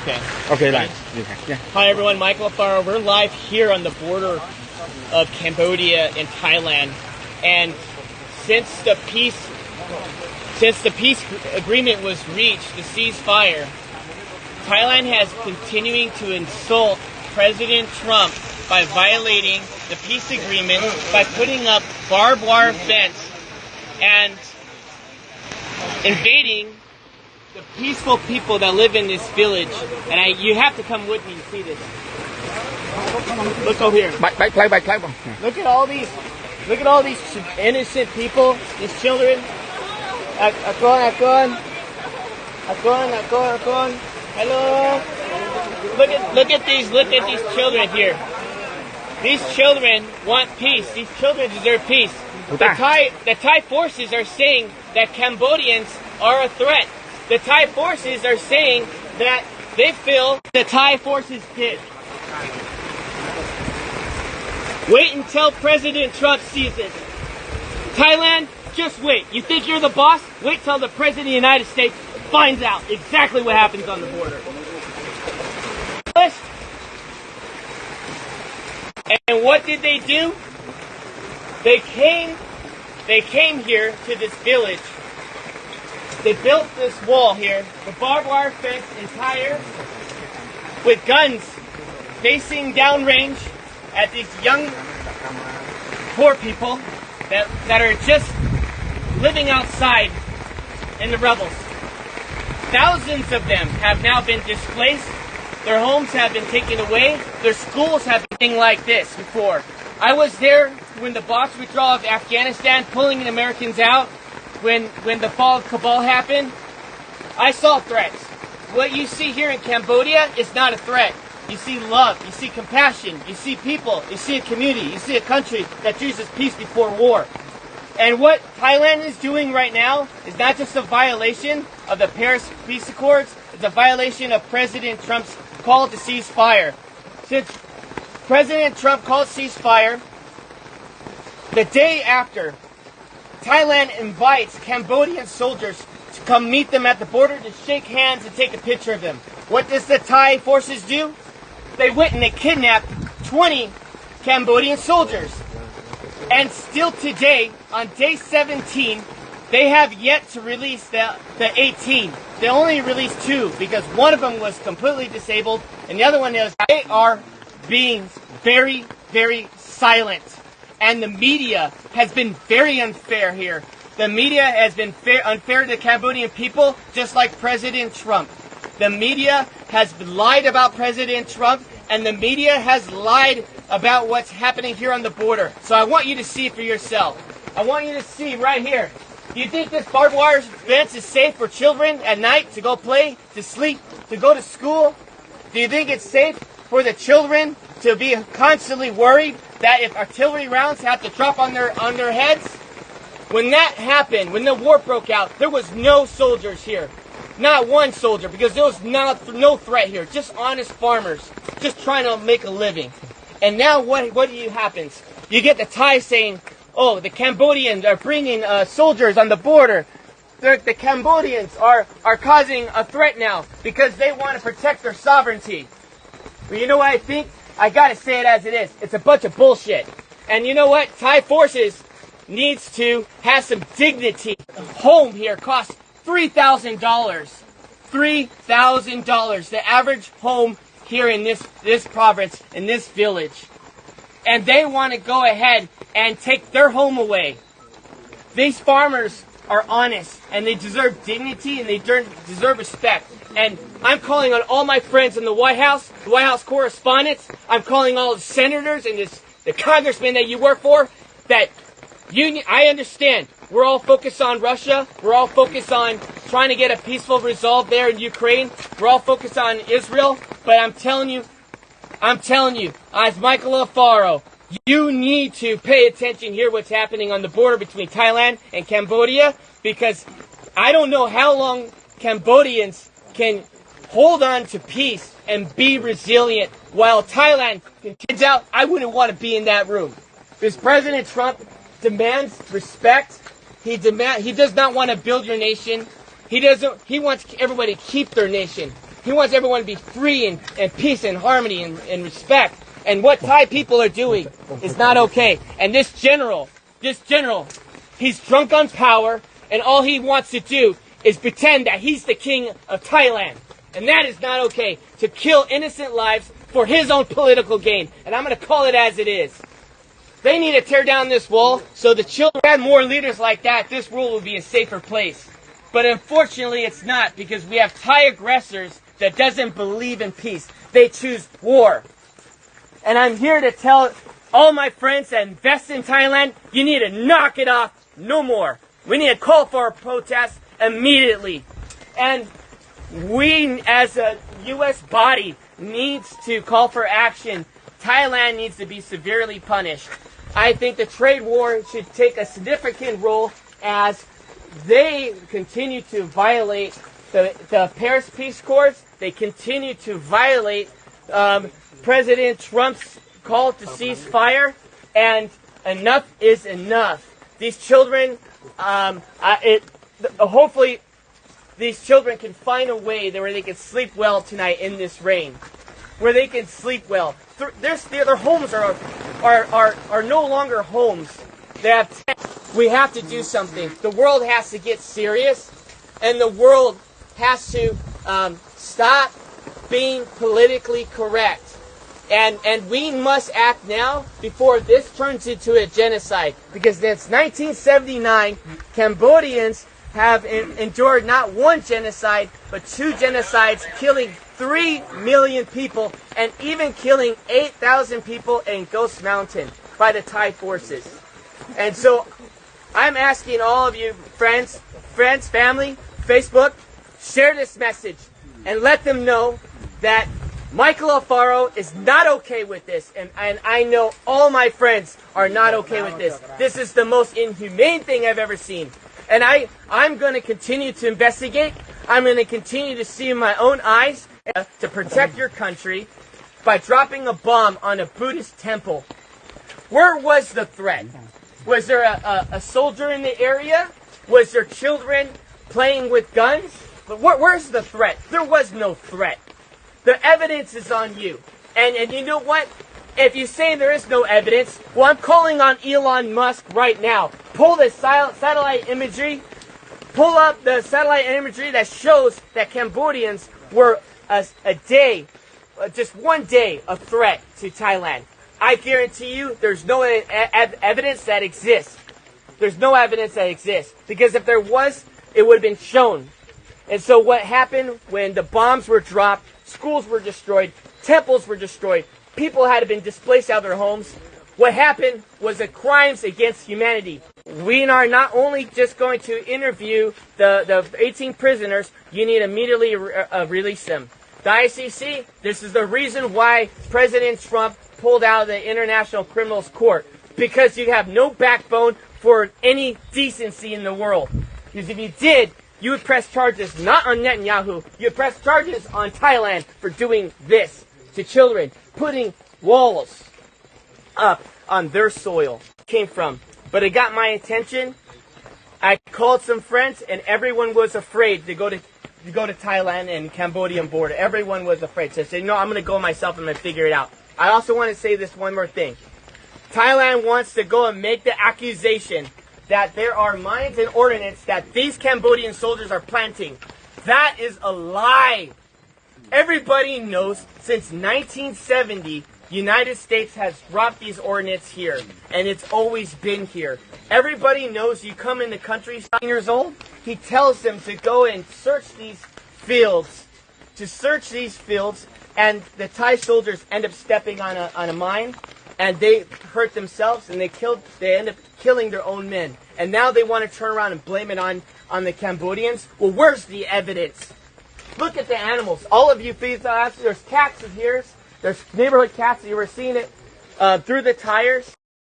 Okay. Okay, right. Yeah. Hi everyone, Michael Farrow. We're live here on the border of Cambodia and Thailand, and since the peace agreement was reached, the ceasefire, Thailand has continuing to insult President Trump by violating the peace agreement by putting up barbed wire fence and invading the peaceful people that live in this village. And you have to come with me to see this. Look over here. Look at all these innocent people, these children. Akon. Hello. Look at these children here. These children want peace. These children deserve peace. The Thai forces are saying that Cambodians are a threat. The Thai forces are saying that they feel the Thai forces did. Wait until President Trump sees it. Thailand, just wait. You think you're the boss? Wait till the President of the United States finds out exactly what happens on the border. And what did they do? They came here to this village. They built this wall here, the barbed wire fence entire, with guns facing downrange at these young, poor people that are just living outside in the rubbles. Thousands of them have now been displaced. Their homes have been taken away. Their schools have been like this before. I was there when the Box withdrawal of Afghanistan, pulling the Americans out, when the fall of Kabul happened. I saw threats. What you see here in Cambodia is not a threat. You see love, you see compassion, you see people, you see a community, you see a country that chooses peace before war. And what Thailand is doing right now is not just a violation of the Paris Peace Accords, it's a violation of President Trump's call to ceasefire. Since President Trump called ceasefire, the day after, Thailand invites Cambodian soldiers to come meet them at the border to shake hands and take a picture of them. What does the Thai forces do? They went and they kidnapped 20 Cambodian soldiers. And still today, on day 17, they have yet to release the 18. They only released 2 because one of them was completely disabled and the other one is. They are being very, very silent. And the media has been very unfair here. The media has been unfair to the Cambodian people, just like President Trump. The media has lied about President Trump, and the media has lied about what's happening here on the border. So I want you to see for yourself. I want you to see right here. Do you think this barbed wire fence is safe for children at night to go play, to sleep, to go to school? Do you think it's safe for the children to be constantly worried that if artillery rounds have to drop on their heads? When that happened, when the war broke out, there was no soldiers here. Not one soldier, because there was no threat here. Just honest farmers, just trying to make a living. And now what happens? You get the Thai saying, oh, the Cambodians are bringing soldiers on the border. The Cambodians are causing a threat now because they want to protect their sovereignty. But you know what I think? I gotta say it as it is. It's a bunch of bullshit. And you know what? Thai forces needs to have some dignity. A home here costs $3,000. $3,000. The average home here in this province, in this village. And they want to go ahead and take their home away. These farmers are honest, and they deserve dignity, and they deserve respect. And I'm calling on all my friends in the White House correspondents. I'm calling all the senators and the congressmen that you work for. That I understand. We're all focused on Russia. We're all focused on trying to get a peaceful resolve there in Ukraine. We're all focused on Israel. But I'm telling you, as Michael Alfaro, you need to pay attention here what's happening on the border between Thailand and Cambodia, because I don't know how long Cambodians can hold on to peace and be resilient while Thailand continues out. I wouldn't want to be in that room. Because President Trump demands respect. He does not want to build your nation. He wants everybody to keep their nation. He wants everyone to be free and peace and harmony and respect. And what Thai people are doing is not okay. And this general, he's drunk on power, and all he wants to do is pretend that he's the king of Thailand. And that is not okay, to kill innocent lives for his own political gain. And I'm going to call it as it is. They need to tear down this wall so the children had more leaders like that. This world will be a safer place. But unfortunately, it's not, because we have Thai aggressors that doesn't believe in peace. They choose war. And I'm here to tell all my friends that invest in Thailand, you need to knock it off no more. We need to call for a protest immediately. And we, as a U.S. body, needs to call for action. Thailand needs to be severely punished. I think the trade war should take a significant role as they continue to violate the Paris Peace Accords. They continue to violate President Trump's call to cease fire, and enough is enough. These children, hopefully, these children can find a way where they can sleep well tonight in this rain, where they can sleep well. Their homes are no longer homes. We have to do something. The world has to get serious, and the world has to stop being politically correct. And we must act now before this turns into a genocide. Because since 1979, Cambodians have endured not one genocide, but two genocides, killing 3 million people, and even killing 8,000 people in Ghost Mountain by the Thai forces. And so I'm asking all of you, friends, family, Facebook, share this message and let them know that Michael Alfaro is not okay with this, and I know all my friends are not okay with this. This is the most inhumane thing I've ever seen. And I'm going to continue to investigate. I'm going to continue to see in my own eyes to protect your country by dropping a bomb on a Buddhist temple. Where was the threat? Was there a soldier in the area? Was there children playing with guns? But where's the threat? There was no threat. The evidence is on you. And you know what? If you say there is no evidence, well, I'm calling on Elon Musk right now. Pull the satellite imagery. Pull up the satellite imagery that shows that Cambodians were just one day, a threat to Thailand. I guarantee you there's no evidence that exists. There's no evidence that exists. Because if there was, it would have been shown. And so what happened when the bombs were dropped, schools were destroyed, temples were destroyed, people had been displaced out of their homes. What happened was the crimes against humanity. We are not only just going to interview the 18 prisoners, you need to immediately release them. The ICC, this is the reason why President Trump pulled out of the International Criminals Court. Because you have no backbone for any decency in the world. Because if you did, you would press charges not on Netanyahu, you would press charges on Thailand for doing this to children, putting walls up on their soil. Came from. But it got my attention. I called some friends, and everyone was afraid to go to Thailand and Cambodian border. Everyone was afraid. So I said, no, I'm going to go myself and I'm going to figure it out. I also want to say this one more thing. Thailand wants to go and make the accusation that there are mines and ordnance that these Cambodian soldiers are planting. That is a lie. Everybody knows since 1970, United States has dropped these ordnance here, and it's always been here. Everybody knows you come in the country 7 years old, he tells them to go and search these fields, and the Thai soldiers end up stepping on a mine, and they hurt themselves, and they end up killing their own men. And now they want to turn around and blame it on the Cambodians. Well, where's the evidence? Look at the animals. All of you feed there's cats of here. There's neighborhood cats. You were seeing it through the tires.